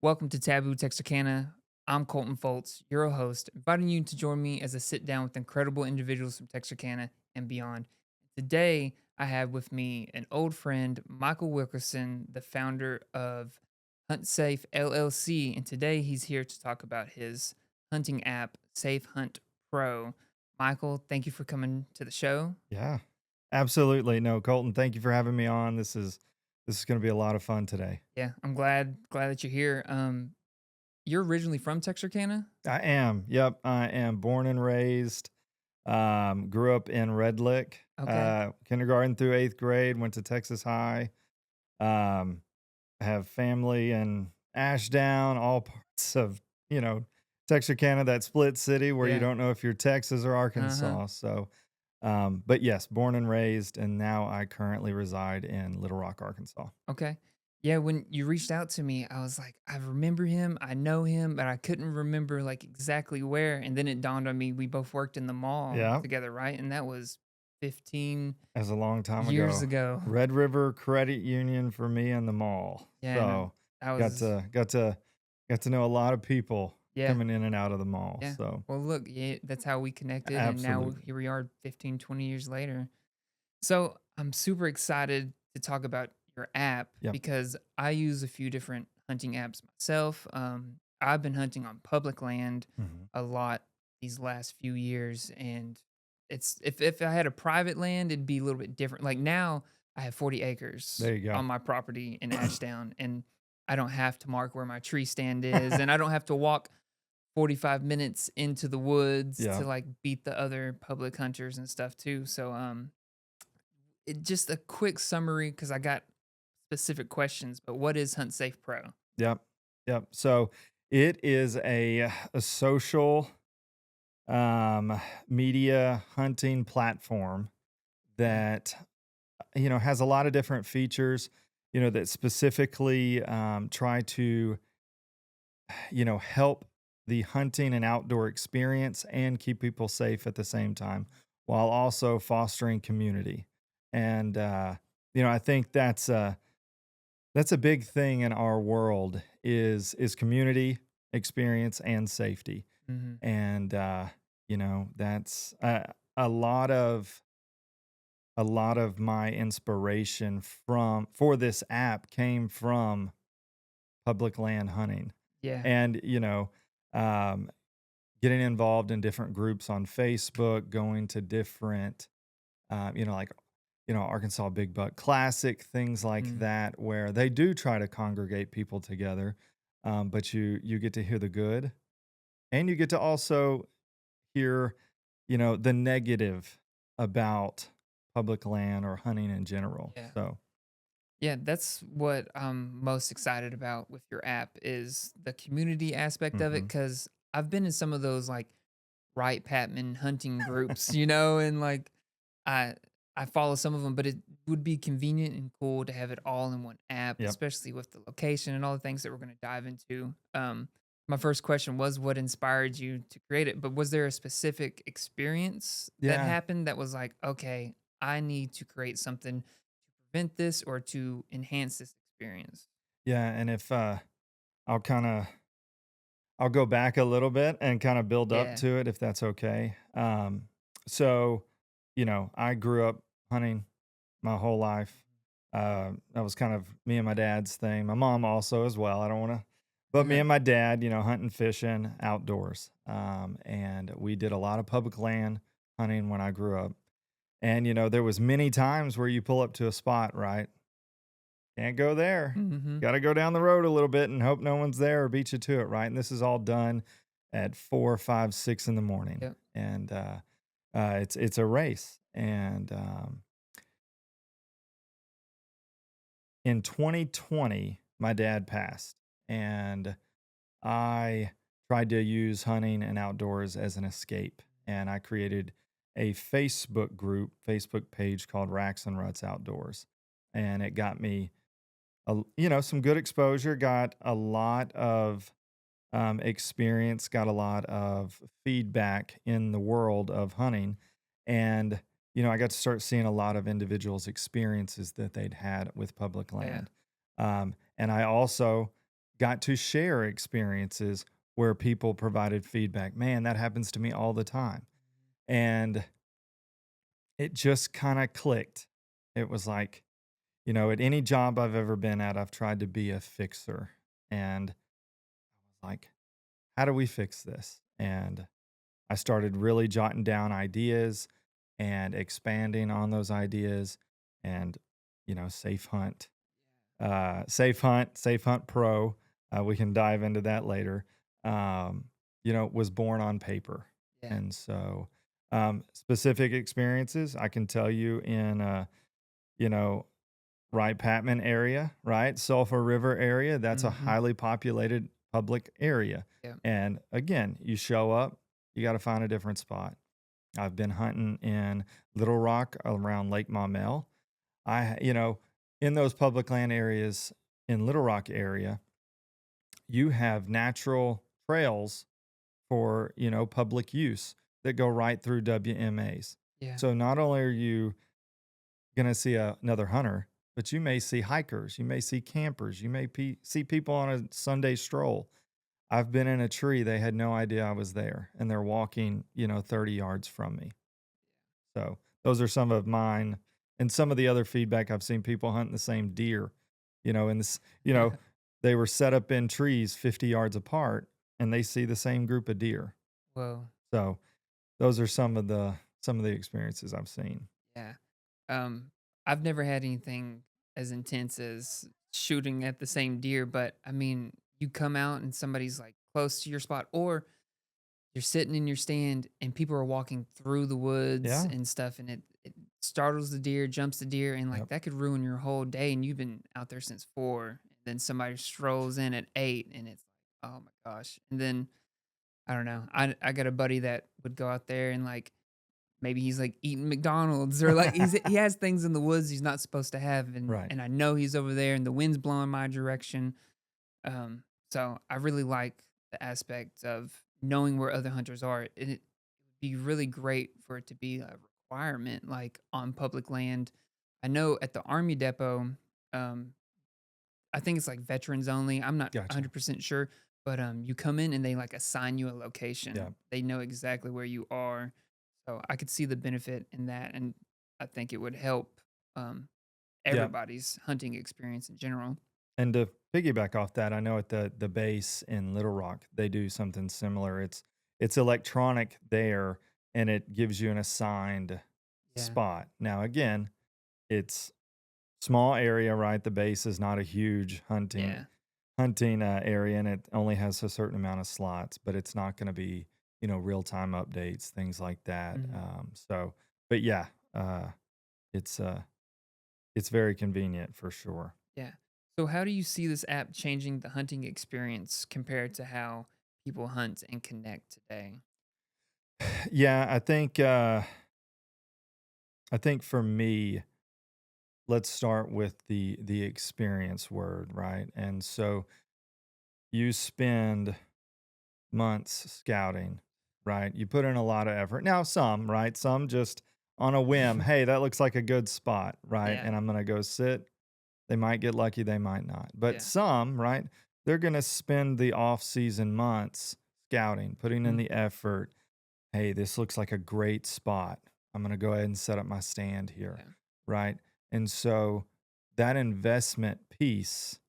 Welcome to Taboo, Texarkana. I'm Colton Foltz, your host, inviting you to join me as I sit down with incredible individuals from Texarkana and beyond. Today, I have with me an old friend, Michael Wilkerson, the founder of Hunt Safe LLC, and today he's here to talk about his hunting app, Safe Hunt Pro. Michael, thank you for coming to the show. Yeah, absolutely. No, Colton, thank you for having me on. This is going to be a lot of fun today. Yeah, I'm glad that you're here. You're originally from Texarkana? I am. Yep, I am born and raised. Grew up in Red Lick, Okay. kindergarten through 8th grade. Went to Texas High. Um, have family in Ashdown, all parts of Texarkana, that split city where you Yeah. don't know if you're Texas or Uh-huh. Arkansas. So, but yes, born and raised, and now I currently reside in Little Rock, Arkansas. Okay. Yeah, when you reached out to me, I was like, I remember him, I know him, but I couldn't remember like exactly where. And then it dawned on me we both worked in the mall Yeah. together, right? And that was 15 As a long time years ago. ago. Red River Credit Union for me in the mall. Yeah, no. So, I got was to got to got to know a lot of people yeah, coming in and out of the mall. yeah. So, Well, look, yeah, that's how we connected and now absolutely. here we are 15, 20 years later. So, I'm super excited to talk about your app Yep. because I use a few different hunting apps myself. I've been hunting on public land Mhm. a lot these last few years, and it's if I had a private land, it'd be a little bit different. Like now, I have 40 acres There you on go. my property in Ashdown, and I don't have to mark where my tree stand is, and I don't have to walk 45 minutes into the woods Yeah. to like beat the other public hunters and stuff too. So just a quick summary because I got specific questions, but what is Hunt Safe Pro? Yep. Yep. So, it is a social media hunting platform Okay. that has a lot of different features, that specifically try to help the hunting and outdoor experience and keep people safe at the same time while also fostering community. And I think that's a big thing in our world is community experience and safety. Mhm. And that's a lot of a lot of my inspiration from for this app came from public land hunting. Yeah. And, um, getting involved in different groups on Facebook, going to different, like, Arkansas Big Buck Classic, things like Mm. that, where they do try to congregate people together. But you get to hear the good, and you get to also hear, the negative about public land or hunting in general. Yeah. So, Yeah, that's what I'm most excited about with your app is the community aspect of it mhm. because I've been in some of those like Wright Patman hunting groups, and like I I follow some of them, but it would be convenient and cool to have it all in one app, Yep. especially with the location and all the things that we're going to dive into. My first question was what inspired you to create it, but was there a specific experience that Yeah. happened that was like, okay, I need to create something to prevent this or to enhance this experience? Yeah. And if I'll kind of I'll go back a little bit and kind of build up Yeah. to it if that's okay. So, I grew up hunting my whole life. That was kind of me and my dad's thing. My mom also as well. I don't want to, but me Uh-huh. and my dad, hunting, fishing, outdoors. And we did a lot of public land hunting when I grew up. And there was many times where you pull up to a spot, right? Can't go there. Mhm. Gotta go down the road a little bit and hope no one's there or beat you to it, right? And this is all done at 4, 5, 6 in the morning. Yep. And it's a race. And in 2020, my dad passed. And I tried to use hunting and outdoors as an escape. And I created a Facebook page called Racks and Ruts Outdoors. And it got me some good exposure, got a lot of experience, got a lot of feedback in the world of hunting. And, I got to start seeing a lot of individuals' experiences that they'd had with public Yeah. land. And I also got to share experiences where people provided feedback. Man, that happens to me all the time. And it just kind of clicked. It was like, at any job I've ever been at, I've tried to be a fixer. And like, how do we fix this? And I started really jotting down ideas and expanding on those ideas and, Safe Hunt Pro. We can dive into that later. Um, was born on paper. Yeah. And so, specific experiences I can tell you in, you know, Wright Patman area, right? Sulphur River area. That's a Mhm. highly populated public area. Yeah. And again, you show up, you got to find a different spot. I've been hunting in Little Rock around Lake Maumelle. In those public land areas in Little Rock area, you have natural trails for, public use that go right through WMAs. Yeah. So not only are you going to see another hunter, but you may see hikers, you may see campers, you may see people on a Sunday stroll. I've been in a tree, they had no idea I was there, and they're walking, 30 yards from me. So those are some of mine. And some of the other feedback I've seen people hunting the same deer, and this, Yeah. they were set up in trees 50 yards apart and they see the same group of deer. Whoa. So those are some of the experiences I've seen. Yeah. Um, I've never had anything as intense as shooting at the same deer, but I mean, you come out and somebody's like close to your spot, or you're sitting in your stand and people are walking through the woods Yeah. and stuff, and it startles the deer, jumps the deer, and like Yep. that could ruin your whole day. And you've been out there since 4, and then somebody strolls in at 8, and it's like, oh my gosh. And then I don't know. I got a buddy that would go out there and like maybe he's like eating McDonald's or like he has things in the woods he's not supposed to have, and Right. I know he's over there and the wind's blowing my direction. So I really like the aspect of knowing where other hunters are. And it would be really great for it to be a requirement like on public land. I know at the Army depot, um, I think it's like veterans only. I'm not Gotcha. 100% sure, but you come in and they like assign you a Yeah. location. They know exactly where you are. So I could see the benefit in that, and I think it would help um, Yeah. everybody's hunting experience in general. And to piggyback off that, I know at the base in Little Rock, they do something similar. It's electronic there and it gives you an assigned Yeah. spot. Now again, it's small area, right? The base is not a huge hunting Yeah. hunting area, and it only has a certain amount of slots, but it's not going to be, real time updates, things like that. Mhm. But yeah, it's it's very convenient for sure. Yeah. So how do you see this app changing the hunting experience compared to how people hunt and connect today? Yeah, I think for me, let's start with the experience word, right? And so you spend months scouting, right? You put in a lot of effort. Now, some, right? Some just on a whim, hey, that looks like a good spot, right? Yeah. And I'm going to go sit. They might get lucky, they might not. But Yeah. some, right? They're going to spend the off season months scouting, putting in Mhm. the effort. Hey, this looks like a great spot. I'm going to go ahead and set up my stand here, Yeah. right? And so that investment piece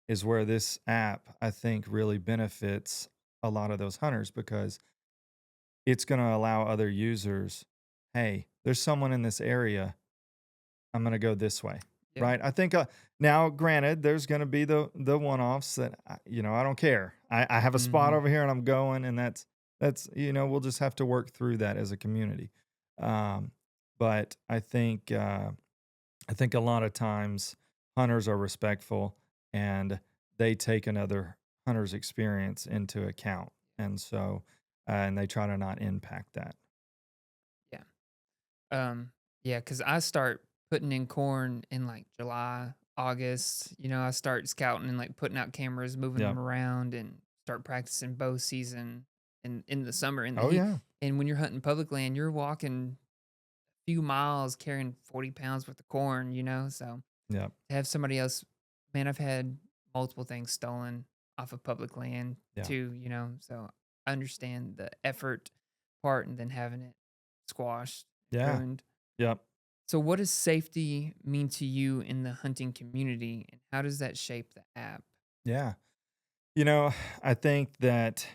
is where this app, I think, really benefits a lot of those hunters because it's going to allow other users, hey, there's someone in this area. I'm going to go this way, Yeah. right? I think now, granted, there's going to be the one offs that I don't care. I have a spot Mhm. over here and I'm going, and that's we'll just have to work through that as a community. Um, but I think a lot of times hunters are respectful and they take another hunter's experience into account. And so, and they try to not impact that. Yeah. Um, yeah, because I start putting in corn in like July, August. I start scouting and like putting out cameras, moving Yeah. them around, and start practicing bow season in the summer in the Oh, heat. yeah. And when you're hunting public land, you're walking a few miles carrying 40 pounds worth of corn. So Yeah. to have somebody else, man, I've had multiple things stolen off of public land Yeah. too, you know? So I understand the effort part and then having it squashed, Yeah. ruined. Yep. So what does safety mean to you in the hunting community and how does that shape the app? Yeah. You know, I think that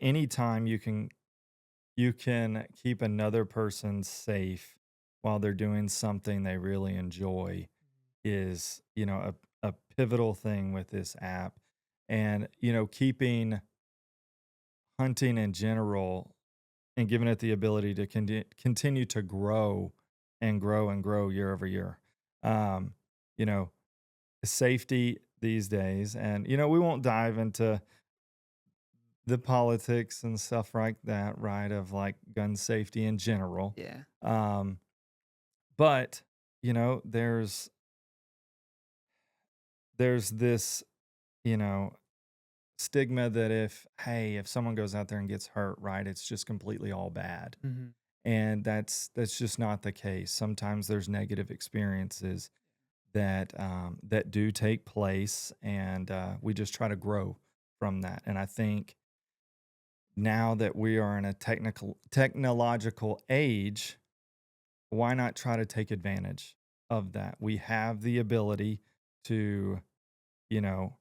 anytime you can keep another person safe while they're doing something they really enjoy is, a pivotal thing with this app. And, keeping hunting in general and giving it the ability to continue to grow and grow and grow year over year. Um, you know, Safety these days, and we won't dive into the politics and stuff like that, right? Of like gun safety in general. Yeah. Um, but there's this, you know, stigma that if someone goes out there and gets hurt, right, it's just completely all bad. Mhm. And that's just not the case. Sometimes there's negative experiences that do take place, and we just try to grow from that. And I think now that we are in a technological age, why not try to take advantage of that? We have the ability to, you know,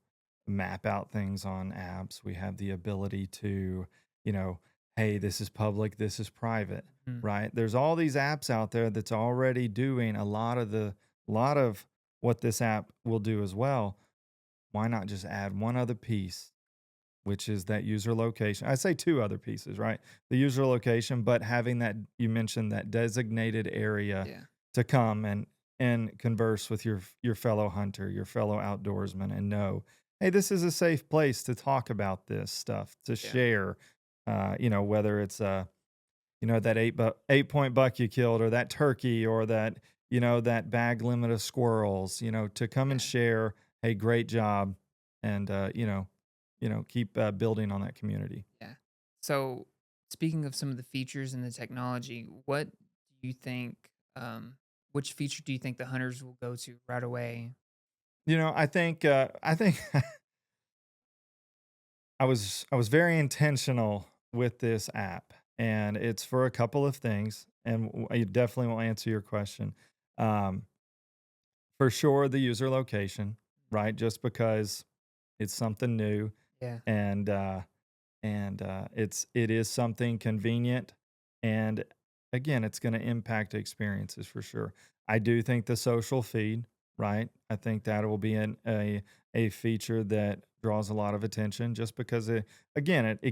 map out things on apps. We have the ability to, you know, hey, this is public, this is private, Mhm. right? There's all these apps out there that's already doing a lot of what this app will do as well. Why not just add one other piece, which is that user location? I say two other pieces, right? The user location, but having that, you mentioned that designated area Yeah. to come and converse with your fellow hunter, your fellow outdoorsman, and know, hey, this is a safe place to talk about this stuff, to Yeah. share. Whether it's that 8 point buck you killed, or that turkey, or that bag limit of squirrels, to come and Yeah. share. Hey, great job, and keep building on that community. Yeah. So, speaking of some of the features and the technology, what do you think? Which feature do you think the hunters will go to right away? I think I was very intentional with this app, and it's for a couple of things, and I definitely will answer your question. Um, for sure, the user location, right? Just because it's something new, Yeah. and it is something convenient, and again, it's going to impact experiences for sure. I do think the social feed, right? I think that will be a feature that draws a lot of attention, just because it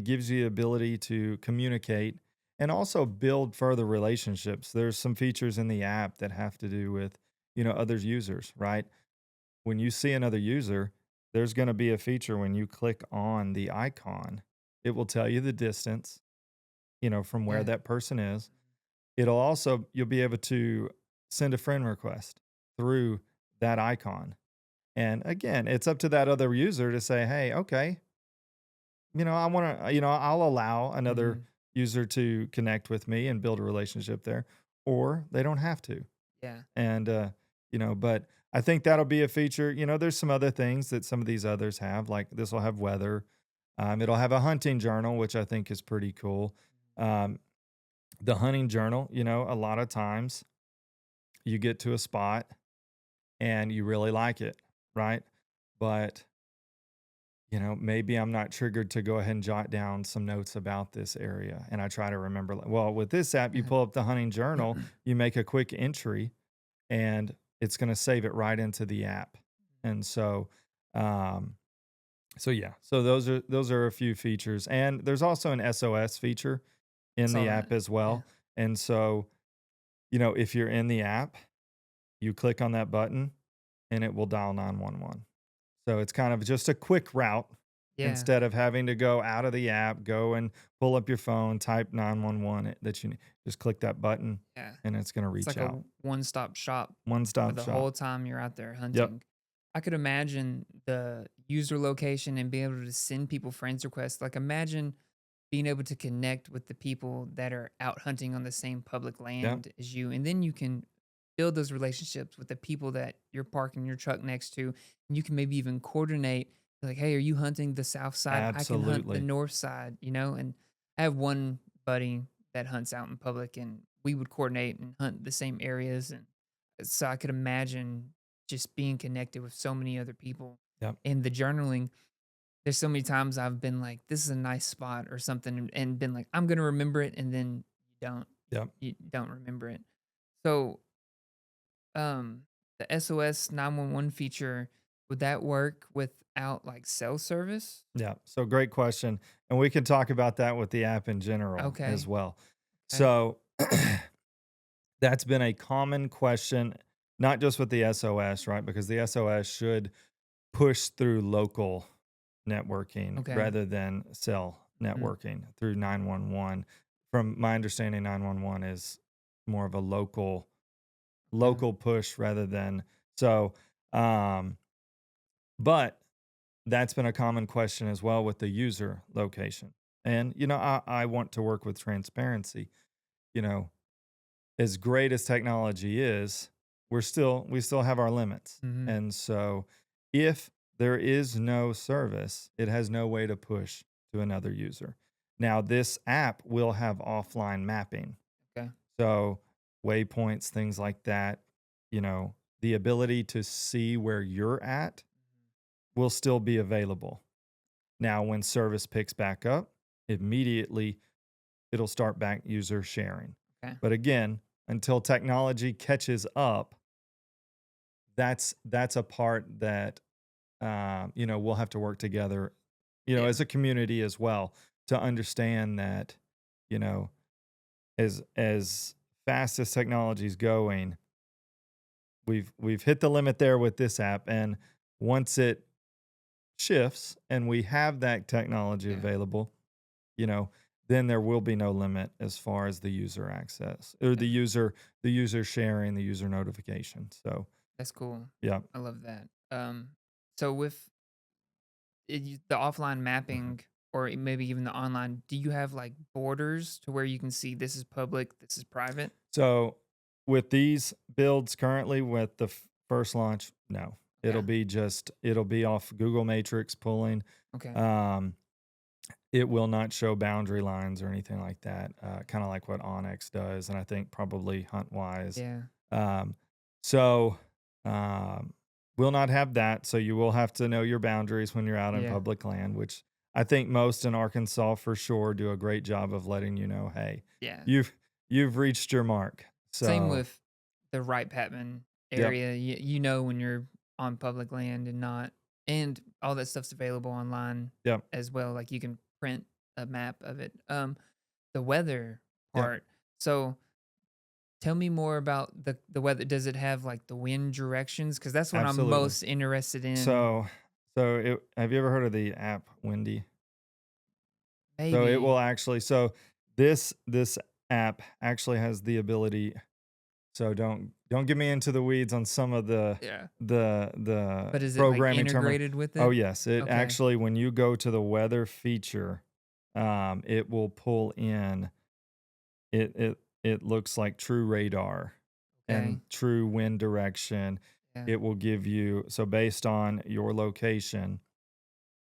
gives you the ability to communicate and also build further relationships. There's some features in the app that have to do with other users, right? When you see another user, there's going to be a feature when you click on the icon, it will tell you the distance, from where Yeah. that person is. You'll be able to send a friend request through that icon. And again, it's up to that other user to say, hey, okay, I want to, I'll allow another Mhm. user to connect with me and build a relationship there, or they don't have to. Yeah. And, but I think that'll be a feature. There's some other things that some of these others have, like this will have weather. It'll have a hunting journal, which I think is pretty cool. Um, the hunting journal, a lot of times you get to a spot and you really like it, right? But, maybe I'm not triggered to go ahead and jot down some notes about this area. And I try to remember, like, well, with this app, you Mhm. pull up the hunting journal, you make a quick entry, and it's going to save it right into the app. And um, yeah, so those are a few features, and there's also an SOS feature in Saw the app that. as Yeah. well. And so, if you're in the app, you click on that button, and it will dial 911. So it's kind of just a quick route Yeah. instead of having to go out of the app, go and pull up your phone, type 911 that you need. Just click that button, Yeah. and it's going to It's reach like out. a one-stop shop One for stop the shop. whole time you're out there Yep. hunting. I could imagine the user location and being able to send people friends requests. Like imagine being able to connect with the people that are out hunting on the same public Yep. land as you, and then you can build those relationships with the people that you're parking your truck next to, and you can maybe even coordinate like, "Hey, are you hunting the south side? I can hunt the Absolutely. north side," you know? And I have one buddy that hunts out in public, and we would coordinate and hunt the same areas, and so I could imagine just being connected with so many other people. Yep. And the journaling, there's so many times I've been like, "This is a nice spot," or something, and been like, "I'm gonna remember it," and then don't. Yep. You don't remember it. So, the SOS 911 feature, would that work without, like, cell service? Yeah. So great question. And we can talk about that with the app in general as Okay, well. okay. So that's been a common question, not just with the SOS, right? Because the SOS should push through local networking Okay. rather than cell Mhm. networking through 911. From my understanding, 911 is more of a Okay. local push rather than so um but that's been a common question as well with the user location. And I want to work with transparency. You know, as great as technology is, we still have our limits. Mhm. And so if there is no service, it has no way to push to another user. Now, this app will have offline mapping. Okay. So waypoints, things like that, the ability to see where you're at will still be available. Now, when service picks back up, immediately it'll start back user sharing. Okay. But again, until technology catches up, that's a part that we'll have to work together, Yeah. as a community as well to understand that, you know, as fast as technology is going, we've hit the limit there with this app, and once it shifts and we have that technology Yeah. available, you know, then there will be no limit as far as the user access or Yeah. the user sharing, the user notification. So, That's cool. yeah. I love that. So with the offline Mhm. mapping or maybe even the online, do you have, like, borders to where you can see this is public, this is private? So, with these builds currently with the first launch, no. Okay. It'll be off Google Matrix pulling. Okay. Um, it will not show boundary lines or anything like that, kind of like what Onyx does, and I think probably HuntWise. Yeah. Um, so, um, will not have that. So you will have to know your boundaries when you're out in Yeah. public land, which I think most in Arkansas for sure do a great job of letting you know, hey, Yeah. you've you've reached your mark. Same So, with the Wright-Patman yep, area. You know when you're on public land and not, and all that stuff's available online yep, as well. Like you can print a map of it. The weather yep, part. So tell me more about the weather. Does it have like the wind directions? Because that's what I'm absolutely. most interested in. So, have you ever heard of the app Windy? So it will Maybe. actually this app actually has the ability. So don't get me into the weeds on some of Yeah. the But is it like programming term. integrated with Oh it? yes, it Okay. actually when you go to the weather feature, it will pull in it looks like true radar and Okay. true wind direction. Yeah. It will give you so based on your location,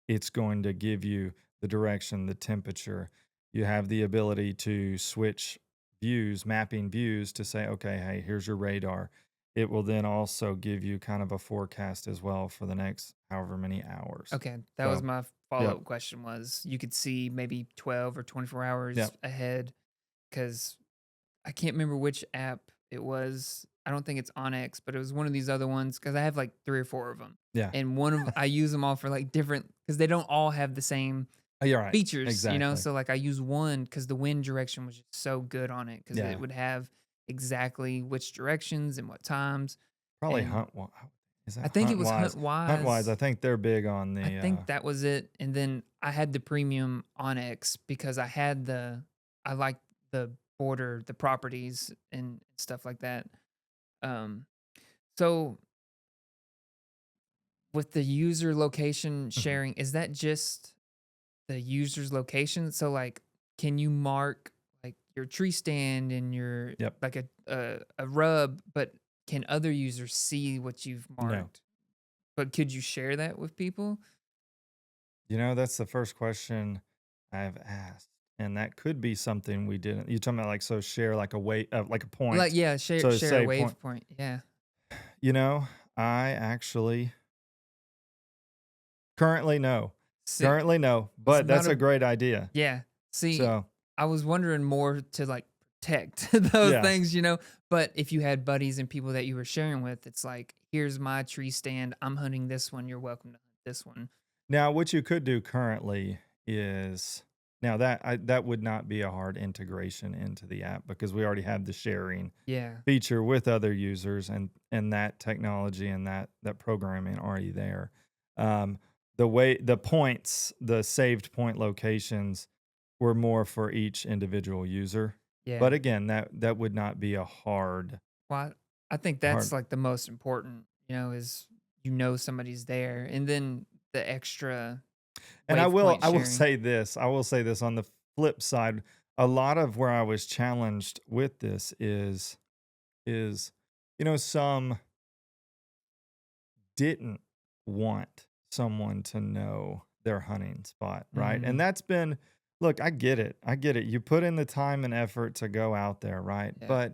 it's going to give you the direction, the temperature. You have the ability to switch views, mapping views to say, okay, hey, here's your radar. It will then also give you kind of a forecast as well for the next however many hours. Okay, that was So, my yep, follow-up question was you could see maybe 12 or 24 hours yep, ahead because I can't remember which app it was. I don't think it's Onyx, but it was one of these other ones because I have like 3 or 4 of them. yeah. And one of I use them all for like different because they don't all have the same You're right. features, you know? Exactly. So like I use one because the wind direction was just so good on it because it Yeah. would have exactly which directions and what times. Probably And Is I that think it was HuntWise? HuntWise, I HuntWise. think they're big on I the think that was it, and then I had the premium Onyx because I liked the border, the properties and stuff like that. Um, so with the user location Mhm. sharing, is that just the user's location? So like, can you mark like your tree stand and your Yep. like a rub, but can other users see what you've No. marked? But could you share that with people? That's the first question I've asked, and that could be something we didn't. You talking about like so share like a weight, like a Like, point. yeah, So share a say point. wave point. Yeah. You know, I actually currently no, See, currently no, it's but not that's a a great idea. yeah. See, So I was wondering more to like protect those yeah. things, you know. But if you had buddies and people that you were sharing with, it's like, here's my tree stand. I'm hunting this one. You're welcome to hunt this one. Now, what you could do currently is now that would not be a hard integration into the app because we already have the sharing Yeah. feature with other users and that technology and that programming already there. Um, the points, the saved point locations were more for each individual user. Yeah. But again, that would not be a Well, I think hard. that's like the most important, is somebody's there, and then the extra And I wave will point I will sharing. say this, I will say this on the flip side, a lot of where I was challenged with this is some didn't want someone to know their hunting spot, right? And Mm, that's been look, I get it. I get it. You put in the time and effort to go out there, right? yeah.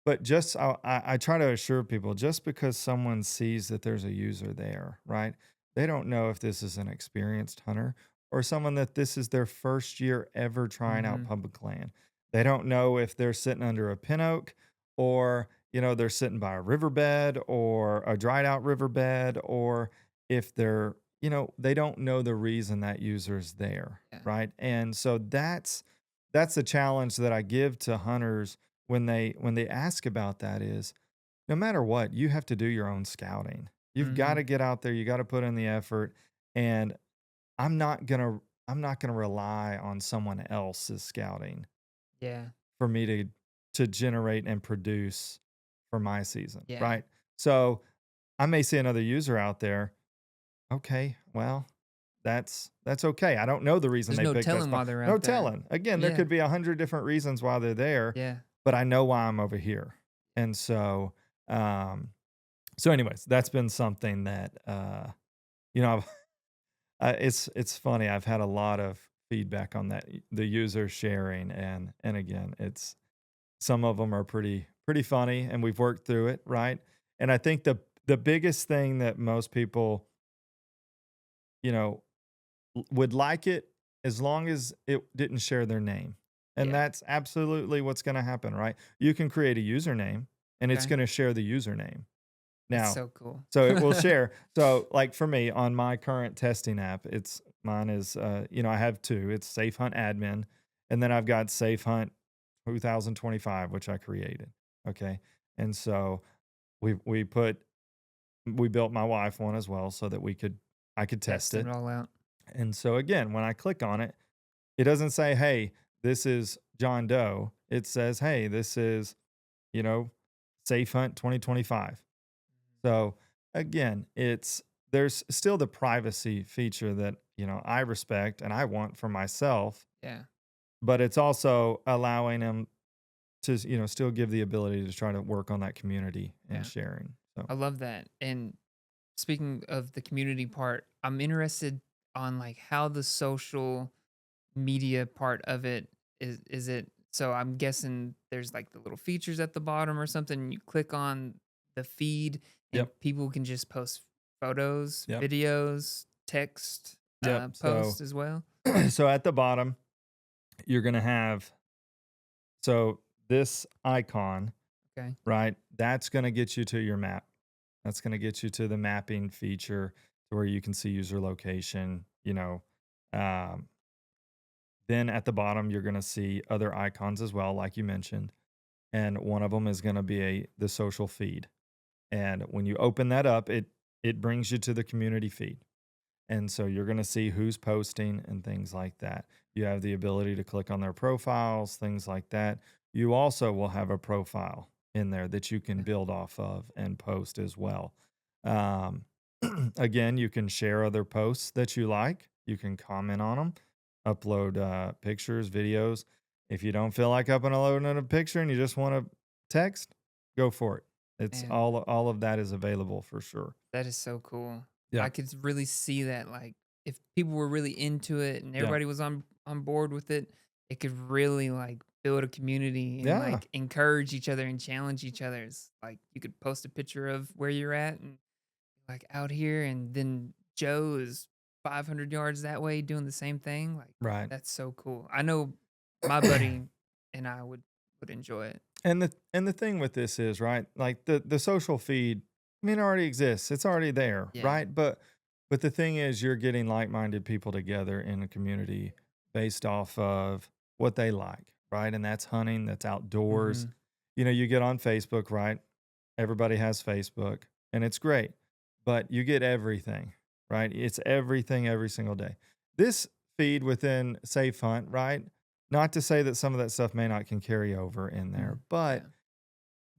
But just I try to assure people just because someone sees that there's a user there, right? They don't know if this is an experienced hunter or someone that this is their first year ever trying out Mhm. public land. They don't know if they're sitting under a pin oak or they're sitting by a riverbed or a dried out riverbed, or if they don't know the reason that user's there, Yeah. right? And so that's the challenge that I give to hunters when they ask about that is no matter what, you have to do your own scouting. You've got to Mhm. get out there, you got to put in the effort. And I'm not gonna rely on someone else's scouting Yeah. for me to generate and produce for my season, Yeah. right? So I may see another user out there. Okay, well, that's okay. I don't know the reason There's they no picked that telling spot. why they're No out there. telling. Again, there Yeah. could be 100 different reasons why they're there, Yeah. but I know why I'm over here. And um, so anyways, that's been something that I've it's funny. I've had a lot of feedback on that, the user sharing, and again, it's some of them are pretty funny, and we've worked through it, right? And I think the biggest thing that most people, you know, would like it as long as it didn't share their name. And Yeah. that's absolutely what's going to happen, right? You can create a username and it's Okay. going to share the username. That's Now, so cool. so it will share. So like for me on my current testing app, mine is I have two. It's Safe Hunt Admin and then I've got Safe Hunt 2025 which I created. Okay? And so we built my wife one as well so that I could test Testing it. it all out. And so again, when I click on it, it doesn't say, "Hey, this is John Doe." It says, "Hey, this is, you know, Safe Hunt 2025." So again, there's still the privacy feature that, I respect and I want for myself, Yeah. but it's also allowing them to, still give the ability to try to work on that community and Yeah. sharing. So, I love that. And speaking of the community part, I'm interested on like how the social media part of it is it so I'm guessing there's like the little features at the bottom or something. And you click on the feed and yep. people can just post photos, Yep. videos, text, Yep. posts as well. So at the bottom, you're going to have so this icon, Okay. right? That's going to get you to your map. That's going to get you to the mapping feature to where you can see user location, Um, then at the bottom, you're going to see other icons as well, like you mentioned. And one of them is going to be the social feed. And when you open that up, it brings you to the community feed. And so you're going to see who's posting and things like that. You have the ability to click on their profiles, things like that. You also will have a profile in there that you can Yeah. build off of and post as well. Um, again, you can share other posts that you like. You can comment on them, upload pictures, videos. If you don't feel like uploading a picture and you just want to text, go for it. It's Man, all of that is available for sure. that is so cool. I Yeah. could really see that like if people were really into it and Yeah. everybody was on board with it, it could really like build a community and Yeah. like encourage each other and challenge each other. It's like you could post a picture of where you're at and like out here, and then Joe is 500 yards that way doing the same thing. Like Right. that's so cool. I know my buddy and I would enjoy it. And the thing with this is, right, like the social feed, I mean, it already exists. It's already there, Yeah. right? But the thing is you're getting like-minded people together in a community based off of what they like, right? And that's hunting, that's outdoors. Hmm. You get on Facebook, right? Everybody has Facebook, and it's great. But you get everything, right? It's everything every single day. This feed within Safe Hunt, right? Not to say that some of that stuff may not can carry over in there, but Yeah.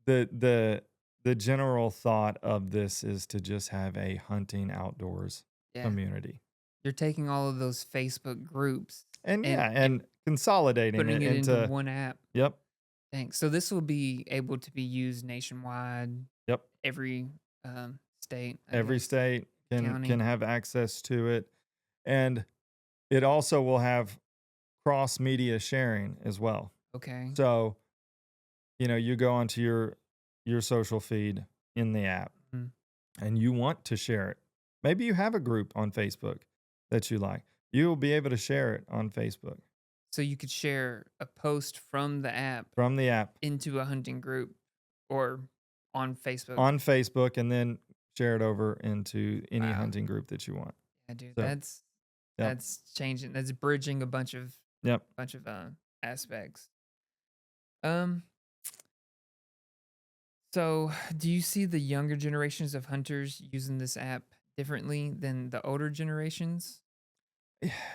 the the the general thought of this is to just have a hunting outdoors Yeah. community. You're taking all of those Facebook groups And and yeah, and consolidating putting it it into into one app. yep, Thanks. So this will be able to be used nationwide, yep. every state, I Every guess, state can county. have access to it. And it also will have cross media sharing as well. Okay. So, you go onto your social feed in the app Mhm. and you want to share it. Maybe you have a group on Facebook that you like. You will be able to share it on Facebook So you could share a post from the app from the app into a hunting group or on Facebook. on Facebook and then share it over into any Wow. hunting group that you want. Yeah, dude, So, yep, that's changing. That's bridging a yep. bunch of aspects. Um, so do you see the younger generations of hunters using this app differently than the older generations?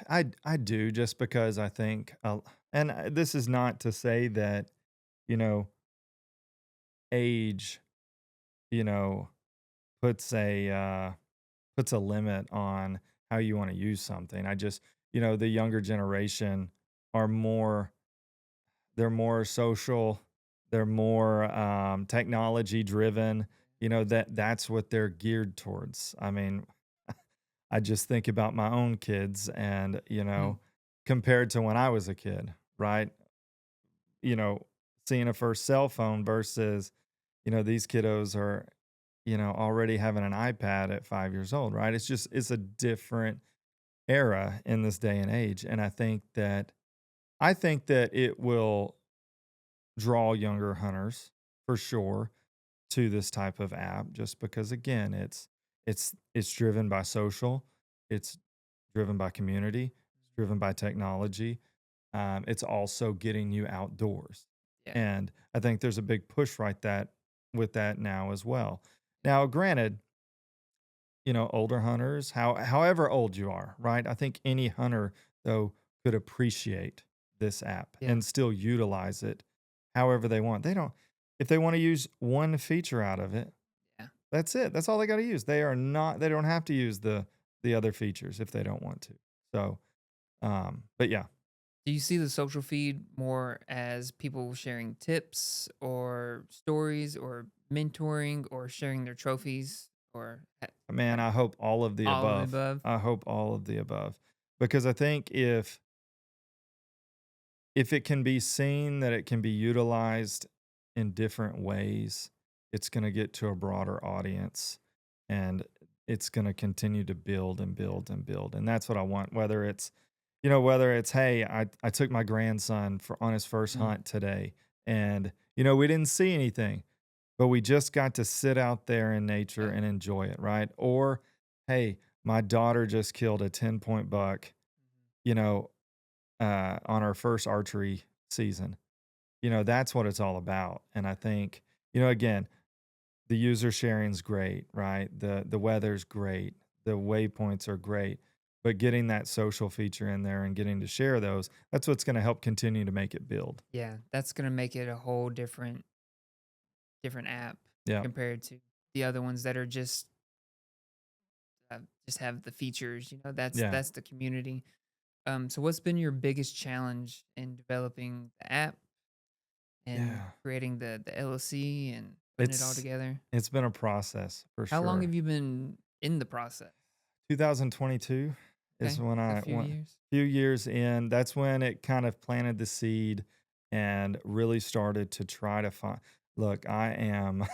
I do just because I think, and this is not to say that you know age, you know, puts a limit on how you want to use something. I just the younger generation are more they're more social, they're more technology driven. That's what they're geared towards. I mean, I just think about my own kids and, Mm, compared to when I was a kid, right? You know, seeing a first cell phone versus, these kiddos are, already having an iPad at 5 years old, right? It's a different era in this day and age. And I think that it will draw younger hunters for sure to this type of app just because again it's driven by social, it's driven by community, it's driven by technology. It's also getting you outdoors, yeah. and I think there's a big push right that with that now as well. Now granted, older hunters, however old you are, right? I think any hunter though could appreciate this app Yeah. and still utilize it however they want. They don't if they want to use one feature out of it, Yeah. that's it. That's all they got to use. They don't have to use the other features if they don't want to. So, but yeah. Do you see the social feed more as people sharing tips or stories or mentoring or sharing their trophies or Man, I hope all of the all of the above. above? I hope all of the above because I think if it can be seen that it can be utilized in different ways, it's going to get to a broader audience and it's going to continue to build and build and build. And that's what I want. Whether it's, hey, I took my grandson on his first Mm, hunt today and, we didn't see anything, but we just got to sit out there in nature yeah. and enjoy it. Right. Or, hey, my daughter just killed a 10-point buck, you know, on our first archery season. That's what it's all about. And I think, again, the user sharing's great, right? The weather's great, the waypoints are great, but getting that social feature in there and getting to share those, that's what's going to help continue to make it build. Yeah, that's gonna make it a whole different app Yeah. compared to the other ones that are just have the features. Yeah. That's the community. So what's been your biggest challenge in developing the app and Yeah. creating the LLC and putting it all It's together? it's been a process for How long sure. have you been in the process? 2022 is Okay. when A I few went years. few years in. That's when it kind of planted the seed and really started to try to find. Look, I'm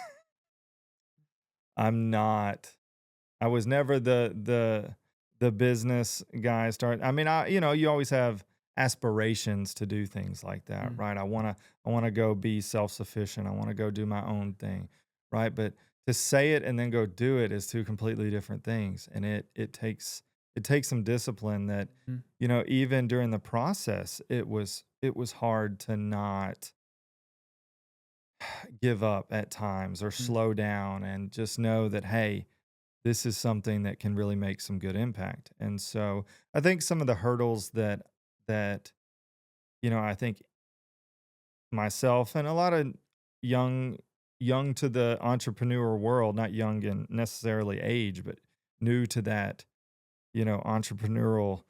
not. I was never the business guy. I mean, you always have aspirations to do things like that, Mm, right? I wanna go be self-sufficient. I wanna go do my own thing, right? But to say it and then go do it is two completely different things, and it takes some discipline that, mhm, even during the process, it was hard to not give up at times or mm, slow down and just know that, hey, this is something that can really make some good impact. And so I think some of the hurdles that I think myself and a lot of young young to the entrepreneur world, not young in necessarily age, but new to that, entrepreneurial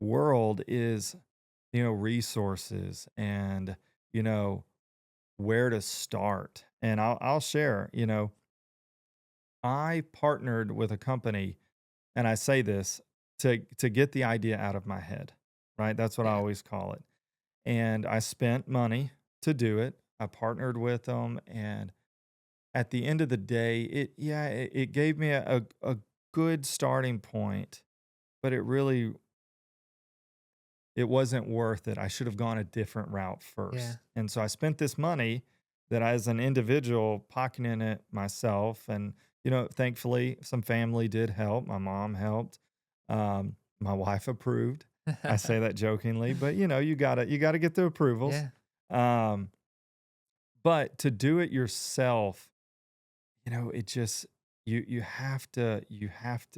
world is, resources and, you know, where to start. And I'll share, I partnered with a company, and I say this to get the idea out of my head, right? That's what I yeah, always call it. And I spent money to do it. I partnered with them, and at the end of the day, it gave me a good starting point, but it wasn't worth it. I should have gone a different route yeah, first. And so I spent this money that I, as an individual, pocketing it myself. And, thankfully, some family did help. My mom helped. My wife approved. I say that jokingly, but you gotta get the approvals. yeah, Um, but to do it yourself, it just you have to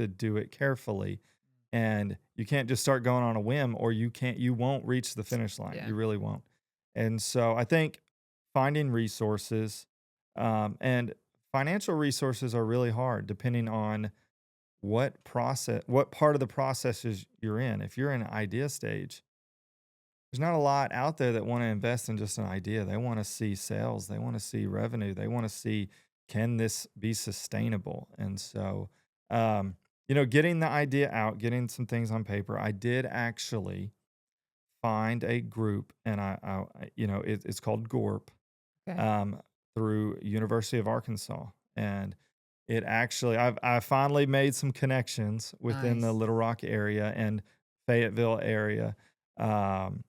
do it carefully, and you can't just start going on a whim, or you won't reach the finish line. yeah, You really won't. And so I think finding resources, and financial resources are really hard depending on what part of the process is you're in. If you're in an idea stage, there's not a lot out there that want to invest in just an idea. They want to see sales, they want to see revenue, they want to see, can this be sustainable? And so, getting the idea out, getting some things on paper, I did actually find a group, and it's called GORP, okay, um, through University of Arkansas, and it actually, I finally made some connections within the nice, Little Rock area and Fayetteville area. Um,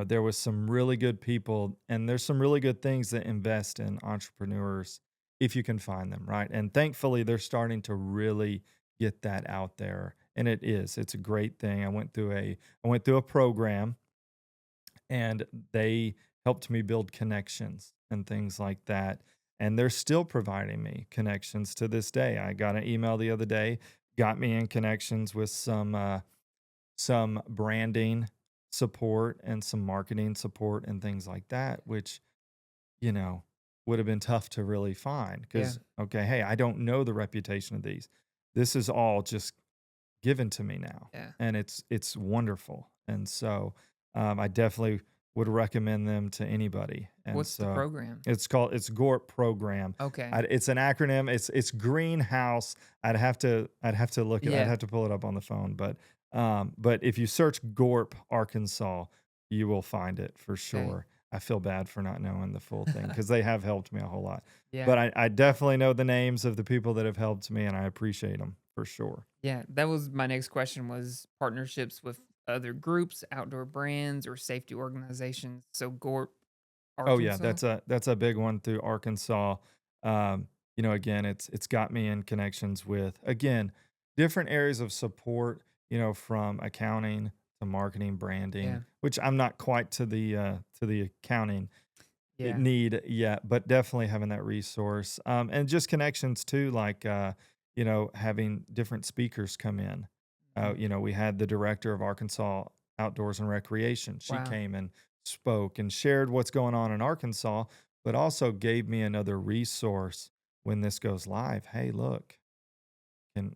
there was some really good people, and there's some really good things that invest in entrepreneurs if you can find them, right? And thankfully, they're starting to really get that out there, and it's a great thing. I went through a program, and they helped me build connections and things like that. And they're still providing me connections to this day. I got an email the other day, got me in connections with some branding support and some marketing support and things like that, which, you know, would have been tough to really find yeah, because, okay, hey, I don't know the reputation of these. This is all just given to me now, yeah. and it's wonderful. And so, I definitely would recommend them to anybody. And What's the so program? it's GORP program. Okay, It's an acronym. It's greenhouse. I'd have to look it. I'd yeah, have to pull it up on the phone. But if you search GORP Arkansas, you will find it for okay, sure. I feel bad for not knowing the full thing because they have helped me a whole lot. yeah. But I definitely know the names of the people that have helped me, and I appreciate them for sure. Yeah, that was my next question was partnerships with other groups, outdoor brands, or safety organizations. So Gorp, Oh yeah, Arkansas? that's a big one through Arkansas. Again, it's got me in connections with, again, different areas of support. From accounting to marketing, Yeah, branding, which I'm not quite to the accounting yeah, need yet, but definitely having that resource, and just connections too, like having different speakers come in. mhm. We had the director of Arkansas Outdoors and Recreation. She Wow, came and spoke and shared what's going on in Arkansas, but also gave me another resource when this goes live. Hey, look, can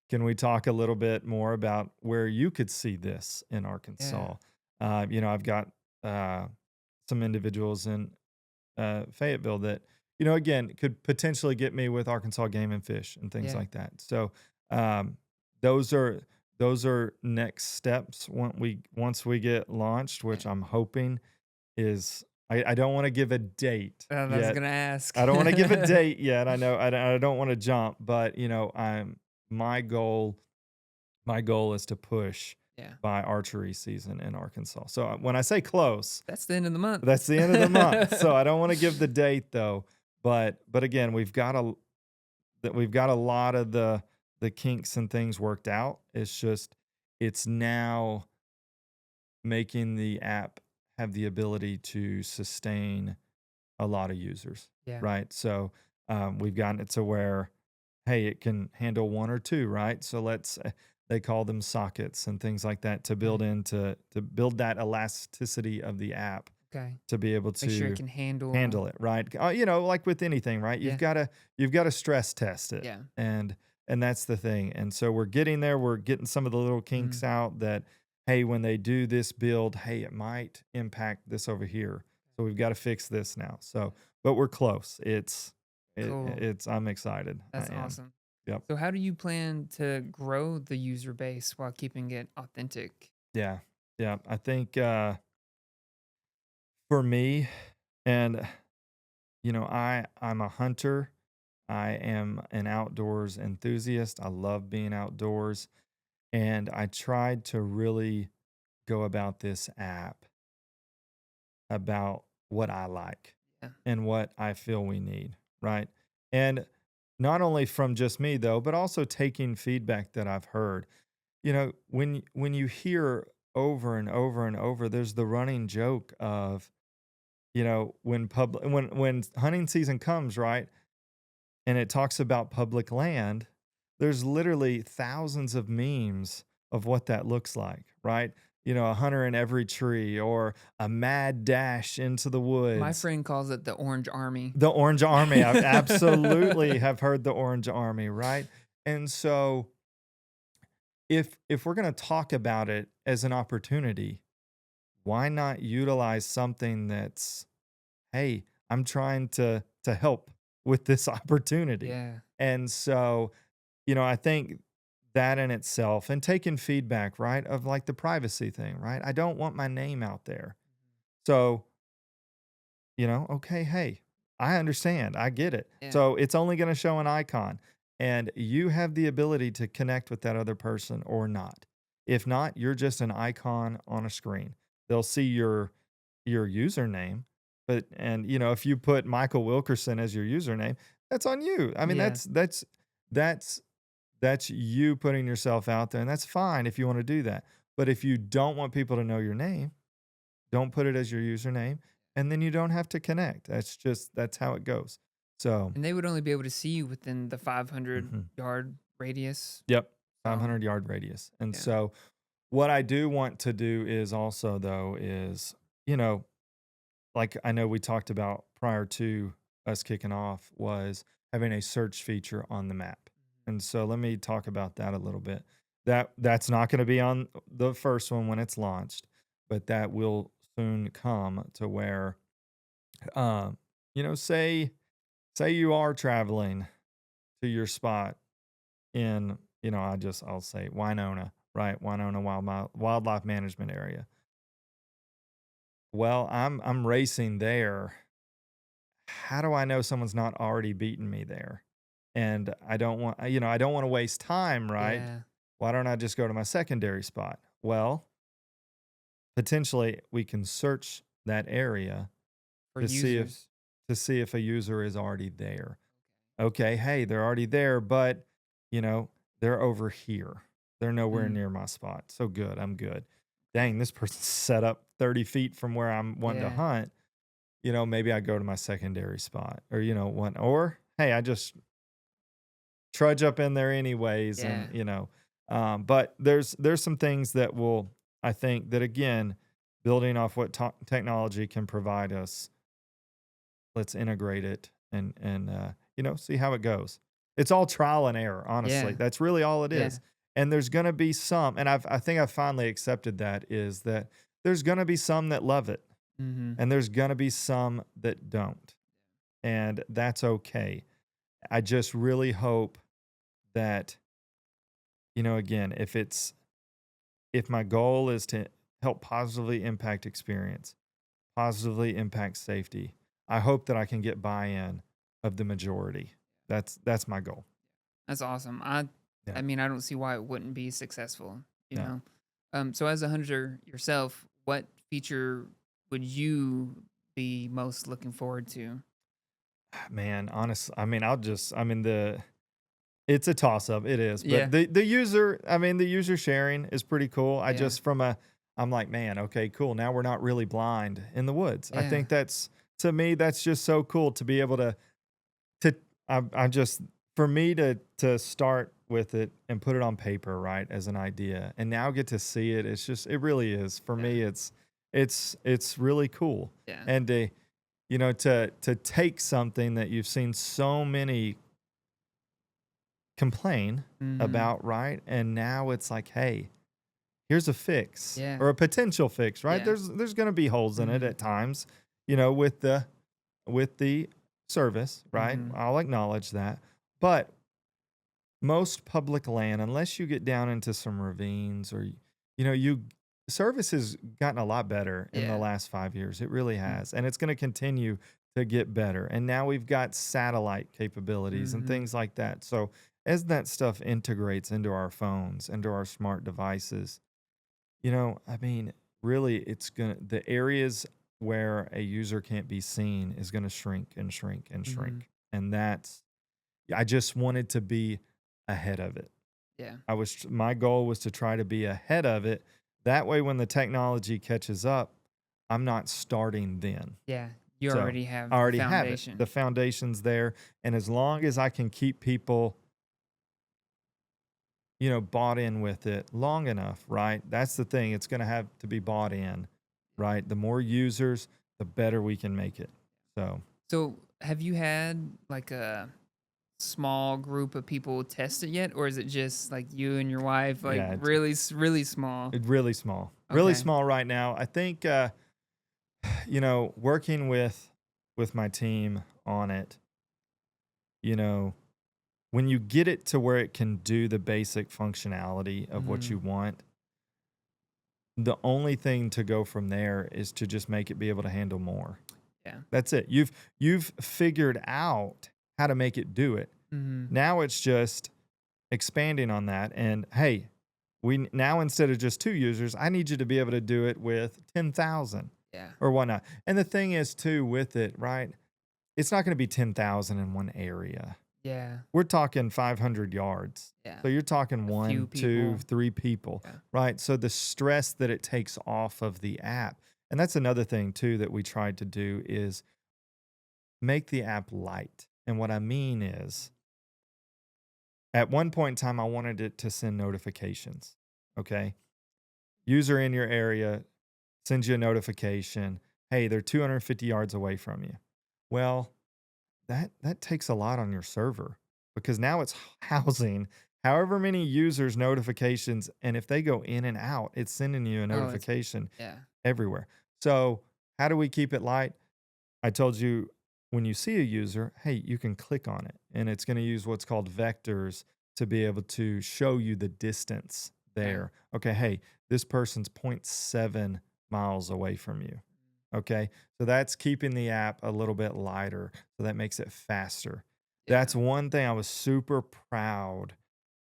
can we talk a little bit more about where you could see this in yeah, Arkansas? I've got uh, some individuals in Fayetteville that, again, could potentially get me with Arkansas Game and Fish and things yeah, like that. So, um, those are those are next steps once we get launched, Yeah. which I'm hoping is I don't want to give a date I was yet. gonna ask. I don't want to give a date yet. I know I don't want to jump, but I'm my goal my goal is to push Yeah. by archery season in Arkansas. So when I say close, That's the end of the month. that's the end of the month. So I don't want to give the date though. But again, we've got a lot of the kinks and things worked out. It's now making the app have the ability to sustain a lot of users, Yeah. right? So we've gotten it to where, hey, it can handle one or two, right? So they call them sockets and things like that to build Okay. to build that elasticity of the app Okay. to be able Make sure it to can handle. handle it, right? Like with anything, right? Yeah. You've got to stress test it, Yeah. and that's the thing. And so we're getting there. We're getting some of the little Mm. kinks out that, hey, when they do this build, hey, it might impact this over here. So we've got to fix this now. So, but we're close. Cool. It's I'm excited. I That's am. awesome. Yep. So how do you plan to grow the user base while keeping it authentic? Yeah. Yeah. I think for me, and I'm a hunter. I am an outdoors enthusiast. I love being outdoors. And I tried to really go about this app about what I like Yeah. and what I feel we need, right? And not only from just me though, but also taking feedback that I've heard. When you hear over and over and over, there's the running joke of, when hunting season comes, right? And it talks about public land, there's literally thousands of memes of what that looks like, right? A hunter in every tree or a mad dash into the My woods. friend calls it the Orange Army. The Orange Army. I absolutely have heard the Orange Army, right? And so if we're going to talk about it as an opportunity, why not utilize something that's, hey, I'm trying to help with this opportunity. Yeah. And so, I think that in itself and taking feedback, right, of like the privacy thing, right? I don't want my name out there. So, okay, hey, I understand. I get it. Yeah. So it's only going to show an icon and you have the ability to connect with that other person or not. If not, you're just an icon on a screen. They'll see your username, if you put Michael Wilkerson as your username, that's on you. I mean, Yeah. that's that's you putting yourself out there, and that's fine if you want to do that. But if you don't want people to know your name, don't put it as your username, and then you don't have to connect. That's how it goes. So, And they would only be able to see you within the 500 mhm. yard radius. Yep, So, 500-yard radius. And yeah. so, what I do want to do is also though is you know like I know we talked about prior to us kicking off was having a search feature on the map. And so let me talk about that a little bit. That's not going to be on the first one when it's launched, but that will soon come to where um say you are traveling to your spot in, I'll say Winona, right? Winona Wildlife Management Area. Well, I'm racing there. How do I know someone's not already beaten me there? And I don't want to waste time, right? Yeah. Why don't I just go to my secondary spot? Well, potentially we can search that area For to see if users. a user is already there. Okay, hey, they're already there, but they're over here. They're nowhere Mm. near my spot. So good, I'm good. Dang, this person's set up 30 feet from where I'm wanting to Yeah. hunt. Maybe I go to my secondary spot or, what, or hey, I just trudge up in there anyways. Yeah. And, but there's some things that will, I think that again, building off what technology can provide us, let's integrate it and see how it goes. It's all trial and error, honestly. Yeah. That's really all it Yeah. is. And there's going to be some, and I think I've finally accepted that is that there's going to be some that love it Mm-hmm. and there's going to be some that don't. And that's okay. I just really hope that, again, if it's if my goal is to help positively impact experience, positively impact safety, I hope that I can get buy-in of the majority. That's my goal. That's awesome. I Yeah. I mean, I don't see why it wouldn't be successful, you Yeah. know? So as a hunter yourself, what feature would you be most looking forward to? Man, honestly, I mean, it's a toss up. It is. But Yeah. the user sharing is pretty cool. Yeah. I'm like, man, okay, cool. Now we're not really blind in the woods. I Yeah. think to me, that's just so cool to be able to, I just, for me to start with it and put it on paper, right, as an idea and now get to see it. It really is. For Yeah. me, it's really cool. Yeah. And to take something that you've seen so many complain Mhm. about, right? And now it's like, hey, here's a fix Yeah. or a potential fix, right? Yeah. There's going to be holes in it Mhm. at times, with the service, right? Mhm. I'll acknowledge that. But most public land, unless you get down into some ravines or you service has gotten a lot better in the Yeah. last 5 years. It really Mm. has. And it's going to continue to get better. And now we've got satellite capabilities and Mhm. things like that. So as that stuff integrates into our phones, into our smart devices, I mean, really the areas where a user can't be seen is going to shrink and shrink and Mhm. shrink. And I just wanted to be ahead of it. Yeah. My goal was to try to be ahead of it. That way, when the technology catches up, I'm not starting then. Yeah. You So already I have the already have it. The foundation. foundation's there. And as long as I can keep people, bought in with it long enough, right? That's the thing. It's going to have to be bought in, right? The more users, the better we can make it. So, So, have you had like a small group of people test it yet, or is it just like you and your wife, like yeah, really small? it's really small. Really Okay. small right now. I think working with my team on it, you know, when you get it to where it can do the basic functionality of what you Mhm. want, the only thing to go from there is to just make it be able to handle more. Yeah. That's it. You've figured out how to make it do it. Mhm. Now it's just expanding on that and hey, now instead of just 2 users, I need you to be able to do it with 10,000 Yeah. or whatnot. And the thing is too with it, right? It's not going to be 10,000 in one area. Yeah. We're talking 500 yards. Yeah. So you're talking A few one, two, people. three people, Yeah. right? So the stress that it takes off of the app. And that's another thing too that we tried to do is make the app light. And what I mean is at one point in time, I wanted it to send notifications. Okay. User in your area sends you a notification. Hey, they're 250 yards away from you. Well, that takes a lot on your server because now it's housing however many users notifications, and if they go in and out, it's sending you a Oh, it's notification yeah. everywhere. So how do we keep it light? I told you when you see a user, hey, you can click on it and it's going to use what's called vectors to be able to show you the distance Yeah. there. Okay, hey, this person's zero point 0.7 miles away from you. Okay. So that's keeping the app a little bit lighter. So that makes it faster. Yeah. That's one thing I was super proud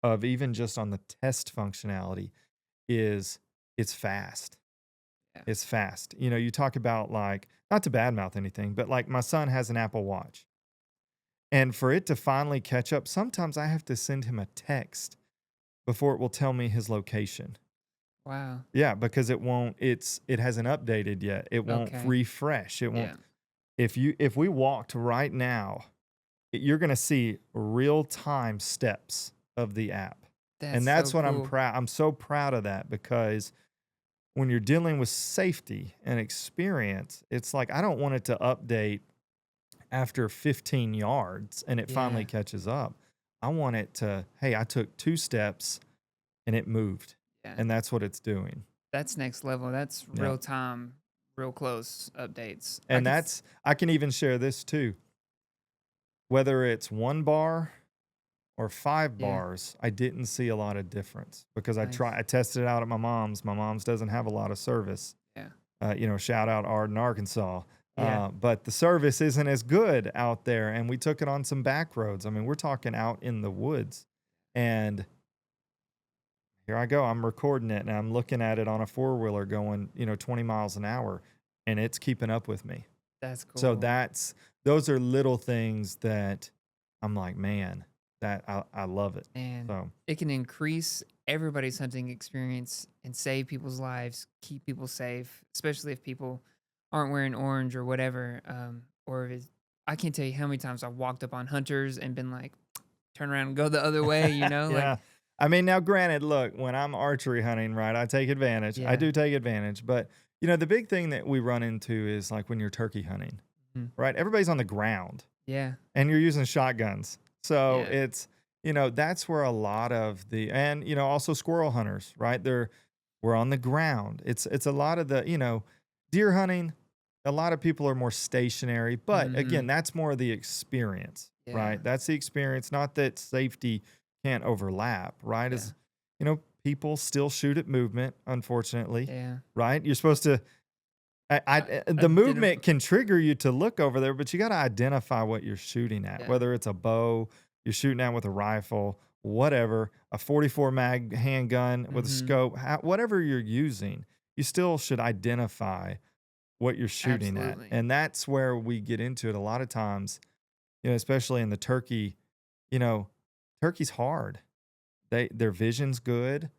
of, even just on the test functionality, is it's fast. Yeah. It's fast. You talk about like, not to badmouth anything, but like my son has an Apple Watch. And for it to finally catch up, sometimes I have to send him a text before it will tell me his location. Wow. Yeah, because it hasn't updated yet. It won't Okay. refresh. It won't Yeah. if we walked right now, you're going to see real time steps of the app. That's And so that's what cool. I'm so proud of that because when you're dealing with safety and experience, it's like I don't want it to update after 15 yards and it finally Yeah. catches up. I want it to, hey, I took 2 steps and it moved. Yeah. And that's what it's doing. That's next level. That's Yeah. real time, real close updates. I And could I can even share this too. Whether it's 1 bar or 5 Yeah. bars, I didn't see a lot of difference because Nice. I tested it out at my mom's. My mom's doesn't have a lot of service. Yeah. Shout out Arden, Arkansas. Yeah. But the service isn't as good out there, and we took it on some back roads. I mean, we're talking out in the woods, and here I go. I'm recording it, and I'm looking at it on a four-wheeler going, 20 miles an hour, and it's keeping up with me. That's So cool. those are little things that I'm like, man, that I love it. And So it can increase everybody's hunting experience and save people's lives, keep people safe, especially if people aren't wearing orange or whatever. Or if it's, I can't tell you how many times I've walked up on hunters and been like, turn around and go the other way, like, yeah. I mean, now granted, look, when I'm archery hunting, right, I take advantage. I yeah, do take advantage, but the big thing that we run into is like when you're turkey hunting, mhm, right? Everybody's on the ground yeah, and you're using shotguns. So yeah, it's, that's where a lot of and also squirrel hunters, right? We're on the ground. It's a lot of the, deer hunting, a lot of people are more stationary, but hmm, again, that's more of the experience, yeah, right? That's the experience, not that safety can't overlap, right? yeah, As people still shoot at movement, unfortunately, yeah. right? You're supposed to the Identify, movement can trigger you to look over there, but you got to identify what you're shooting at, yeah, whether it's a bow, you're shooting at with a rifle, whatever, a 44 mag handgun with a hmm, scope, whatever you're using, you still should identify what you're shooting at. absolutely, And that's where we get into it a lot of times, especially in the turkey, you know, turkey's hard. Their vision's good.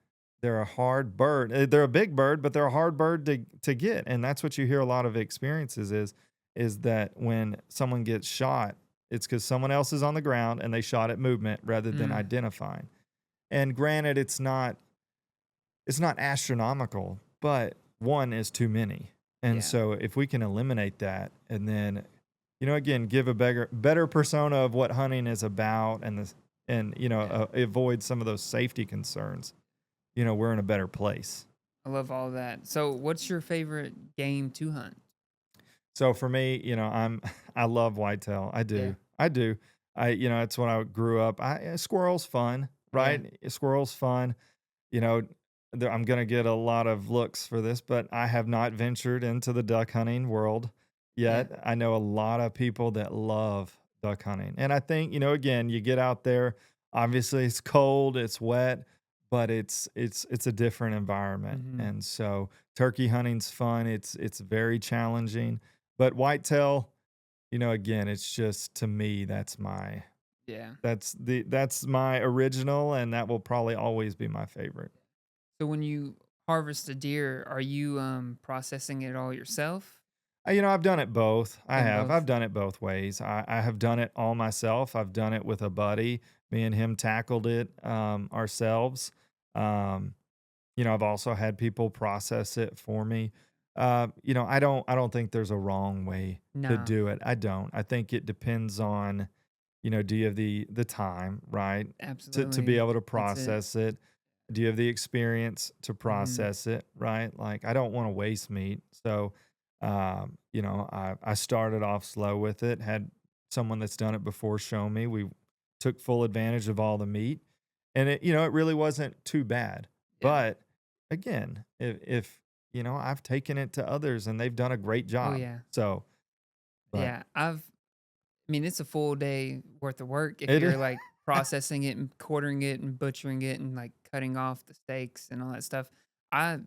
They're a hard bird. They're a big bird, but they're a hard bird to get. And that's what you hear a lot of experiences is that when someone gets shot, it's because someone else is on the ground and they shot at movement rather than mm, identifying. And granted, it's not astronomical, but one is too many. And yeah, so if we can eliminate that and then, again, give a better persona of what hunting is about and yeah. avoid some of those safety concerns, we're in a better place. I love all that. So, what's your favorite game to hunt? So for me, I love whitetail. I Yeah, do. I do. It's when I grew up. Squirrel's fun, yeah, right? Squirrel's fun. You know, I'm going to get a lot of looks for this, but I have not ventured into the duck hunting world yeah, yet. I know a lot of people that love duck hunting. And I think, again, you get out there, obviously it's cold, it's wet, but it's a different environment. hmm, And so turkey hunting's fun. It's very challenging, but whitetail, again, it's just to me yeah. that's my original and that will probably always be my favorite. So, when you harvest a deer, are you processing it all yourself? I've done it both. I Done have. both? I've done it both ways. I have done it all myself. I've done it with a buddy. Me and him tackled it ourselves. Um, I've also had people process it for me. I don't think there's a wrong way to No, do it. I don't. I think it depends on, do you have the time, right? To be absolutely. able to That's it. process it. Do you have the experience to Hmm. process it, right? Like I don't want to waste meat. So I started off slow with it, had someone that's done it before show me. We took full advantage of all the meat and it really wasn't too bad. Yeah. But again, if I've taken it to others and they've done a great Oh, job. yeah. So, but Yeah. I mean, it's a full day worth of work if it is, you're like processing it and quartering it and butchering it and like cutting off the steaks and all that stuff. I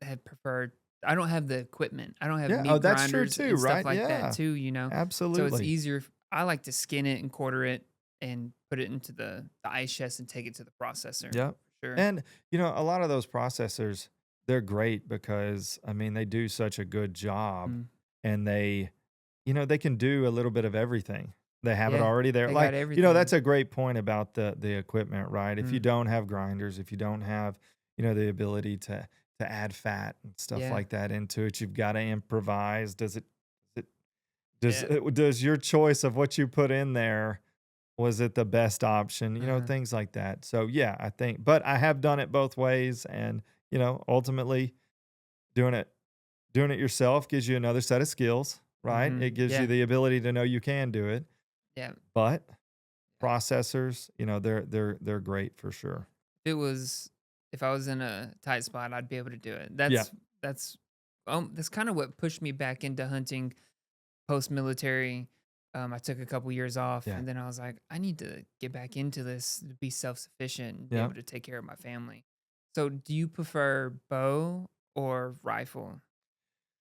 had preferred, I don't have the equipment. I don't have yeah. Oh, meat that's true grinders too, and stuff right? like that Yeah, too. So it's absolutely. easier. I like to skin it and quarter it and put it into the ice chest and take it to the processor. Yep. For sure. And, a lot of those processors, they're great because, I mean, they do such a good job Mm. and they can do a little bit of everything. They have it Yeah. already there. They got Like, that's everything. a great point about the equipment, right? If you Mm. don't have grinders, if you don't have, the ability to add fat and stuff Yeah. like that into it, you've got to improvise. It Yeah. does your choice of what you put in there was it the best option? Uh-huh. Things like that. So yeah, I think, but I have done it both ways, and ultimately doing it doing it yourself gives you another set of skills, right? Hmm. It gives you Yeah. the ability to know you can do it, Yeah. but processors, they're great for sure. It was if I was in a tight spot, I'd be able to do it. Yeah. That's that's kind of what pushed me back into hunting post-military. I took a couple years off, Yeah. and then I was like, I need to get back into this to be self-sufficient and be Yeah. able to take care of my family. So, do you prefer bow or rifle?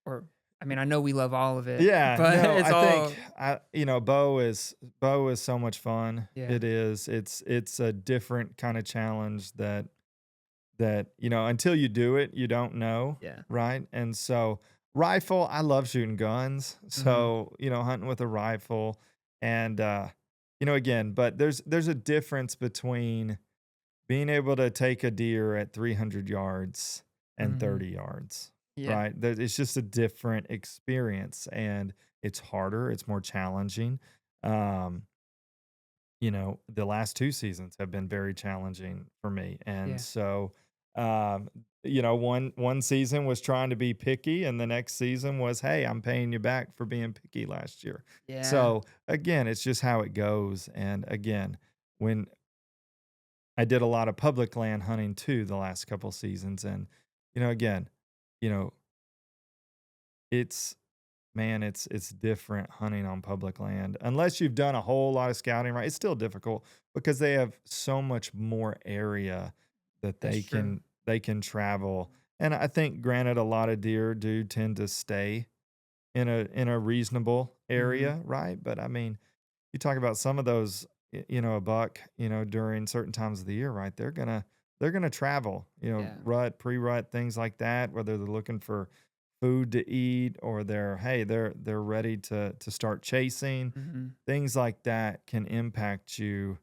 Or I mean, I know we love all of it, Yeah, but no, it's I think all bow is so much fun. yeah, It is. It's a different kind of challenge that until you do it, you don't know, yeah. right? And so rifle, I love shooting guns. Mhm. So, hunting with a rifle and again, but there's a difference between being able to take a deer at 300 yards and Mhm. 30 yards, Yeah. right? It's just a different experience and it's harder, it's more challenging. Um, the last 2 seasons have been very challenging for me. And Yeah. so, um, one season was trying to be picky, and the next season was, hey, I'm paying you back for being picky last year. Yeah. So again, it's just how it goes. And again, when I did a lot of public land hunting too the last couple seasons, and again, you know, it's man, it's different hunting on public land unless you've done a whole lot of scouting. Right, it's still difficult because they have so much more area that That's true. they can travel. And I think, granted, a lot of deer do tend to stay in a reasonable Mhm. area, right? But I mean, you talk about some of those, a buck, during certain times of the year, right? They're gonna travel, Yeah. rut, pre-rut, things like that, whether they're looking for food to eat or they're ready to start chasing. Mhm. Things like that can impact you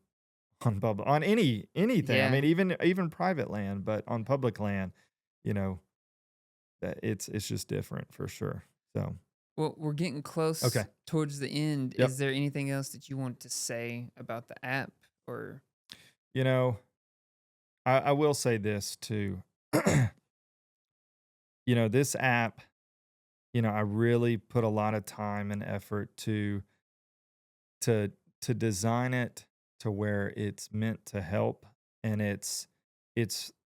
on anything. I mean, Yeah. even private land, but on public land, you know, that it's just different for sure. So, Well, we're getting okay. close towards the end. Yep. Is there anything else that you want to say about the app or You know, I will say this too. This app, I really put a lot of time and effort to to design it to where it's meant to help, and it's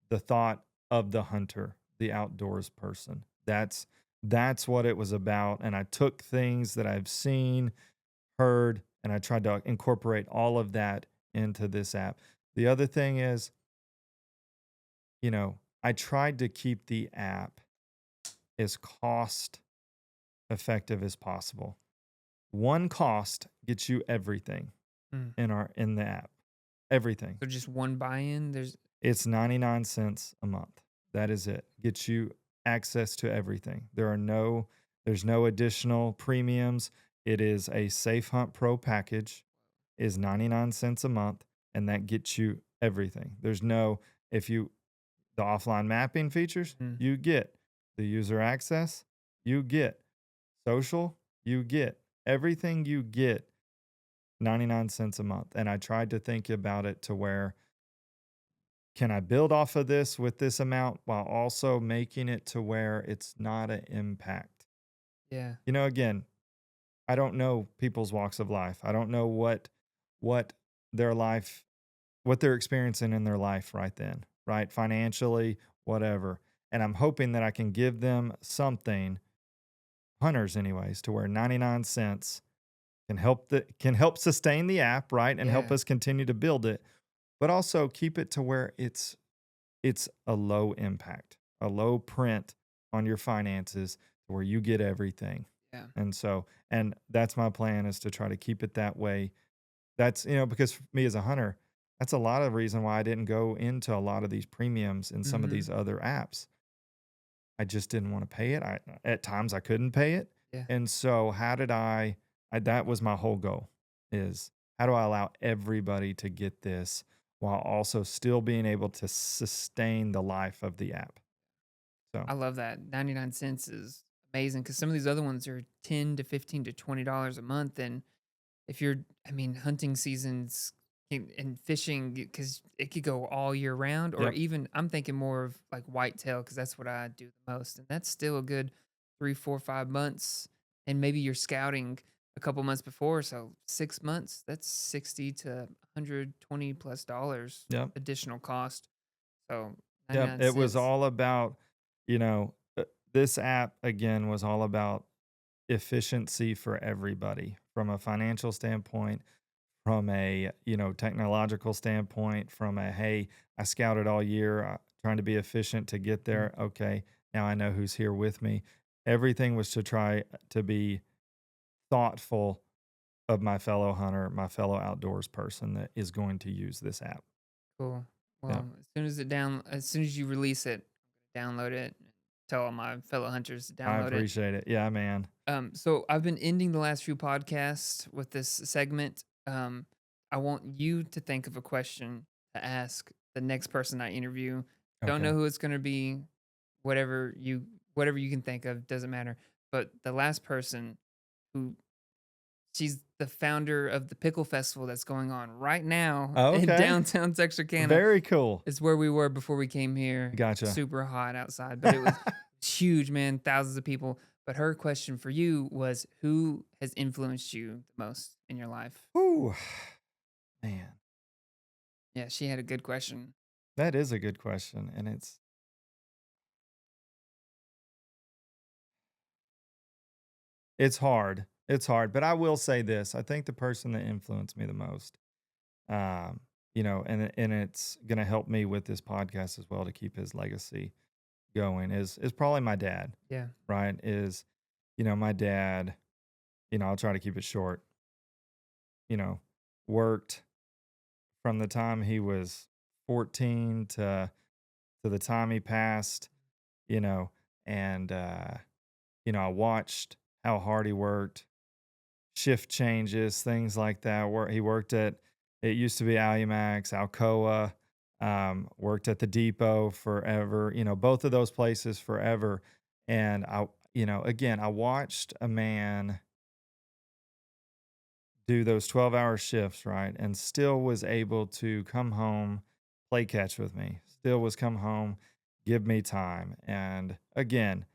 the thought of the hunter, the outdoors person. That's what it was about, and I took things that I've seen, heard, and I tried to incorporate all of that into this app. The other thing is, I tried to keep the app as cost effective as possible. One cost gets you everything mm, in the app. Everything. so just one buy-in? It's 99 cents a month. That is it. Gets you access to everything. There's no additional premiums. It is a Safe Hunt Pro package is 99 cents a month, and that gets you everything. There's no if you the offline mapping features, Mm, you get the user access, you get social, you get everything you get 99 cents a month. And I tried to think about it to where can I build off of this with this amount while also making it to where it's not an impact? yeah. Again, I don't know people's walks of life. I don't know what their life what they're experiencing in their life right then, right? Financially, whatever. And I'm hoping that I can give them something, hunters anyways, to where 99 cents can help sustain the app, right? And help Yeah. us continue to build it, but also keep it to where it's a low impact, a low print on your finances where you get everything. Yeah. And that's my plan, is to try to keep it that way. That's, because for me as a hunter, that's a lot of reason why I didn't go into a lot of these premiums in some of these Mhm. other apps. I just didn't want to pay it. At times I couldn't pay it. Yeah. And so how did that was my whole goal, is how do I allow everybody to get this while also still being able to sustain the life of the app. So, I love that. 99 cents is amazing because some of these other ones are 10 to 15 to $20 a month. And if you're, I mean, hunting seasons and fishing, because it could go all year round, or yep. even I'm thinking more of like whitetail because that's what I do the most. And that's still a good 3, 4, 5 months. And maybe you're scouting. a couple months before. So 6 months, that's 60 to 120 plus dollars Yep. additional cost. So Yep. 99 It was cents. all about, you know, this app again was all about efficiency for everybody from a financial standpoint, from a, technological standpoint, from a, hey, I scouted all year, trying to be efficient to get Mm, there. Okay. Now I know who's here with me. Everything was to try to be thoughtful of my fellow hunter, my fellow outdoors person that is going to use this app. cool. Yep. Well, as soon as you release it, download it. Tell all my fellow hunters to I download it. appreciate it. Yeah, man. So I've been ending the last few podcasts with this segment. I want you to think of a question to ask the next person I interview. Don't know Okay. who it's going to be. Whatever you whatever you can think of doesn't matter. But the last person who she's the founder of the pickle festival that's going on right now Oh, in okay. downtown Texarkana. Very cool. It's where we were before we came here. Gotcha. Super hot outside, but it was huge, man. Thousands of people. But her question for you was, who has influenced you the most in your life? Ooh, man. Yeah, she had a good question. That is a good question. And it's hard. It's hard. But I will say this. I think the person that influenced me the most, um, and it's gonna help me with this podcast as well to keep his legacy going is probably my dad, Yeah. right? My dad, I'll try to keep it short, you know, worked from the time he was 14 to the time he passed, you know, and I watched how hard he worked, shift changes, things like that. Where he worked at, it used to be Alumax, Alcoa, worked at the depot forever, both of those places forever. And again, I watched a man do those 12-hour shifts, right? And still was able to come home, play catch with me, still was come home, give me time. And again,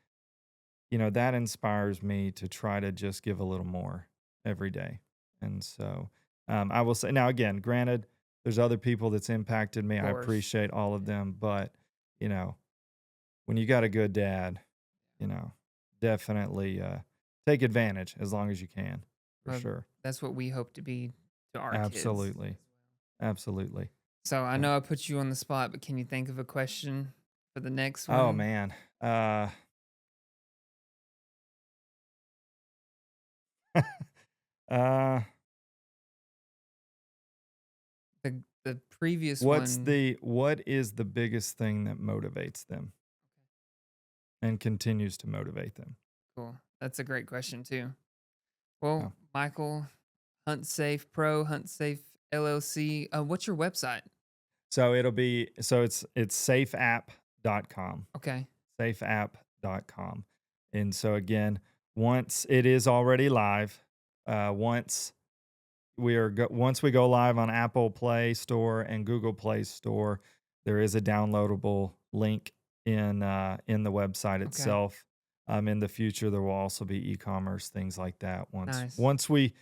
that inspires me to try to just give a little more every day. And so I will say, now, again, granted, there's other people that's impacted me. Of I course. appreciate all of them. But, you know, when you got a good dad, you know, definitely take advantage as long as you can, for Well, sure. that's what we hope to be to our kids as Absolutely. Absolutely. well. So I Yeah. know I put you on the spot, but can you think of a question for the next Oh, one? man. Uh, uh, The previous one. what is the biggest thing that motivates them and continues to motivate them? Cool. That's a great question too. Yeah. Well, Michael, Hunt Safe Pro, Hunt Safe LLC. What's your website? So it's safeapp.com. Okay. Safeapp.com. And so again, once it is already live, once once we go live on Apple Play Store and Google Play Store, there is a downloadable link in the website Okay. itself. In the future, there will also be e-commerce things like that Nice. once we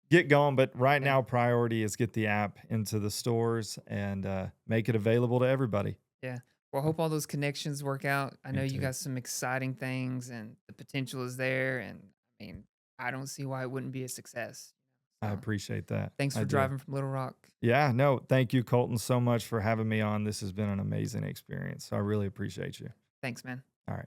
get going. But right Yeah. now, priority is get the app into the stores and make it available to everybody. Yeah. Well, I Yeah, hope all those connections work out. I know me you too. got some exciting things and the potential is there. And I mean, I don't see why it wouldn't be a success. I So appreciate that. thanks I for do. driving from Little Rock. Yeah, no, thank you, Colton, so much for having me on. This has been an amazing experience. So I really appreciate you. Thanks, man. All right.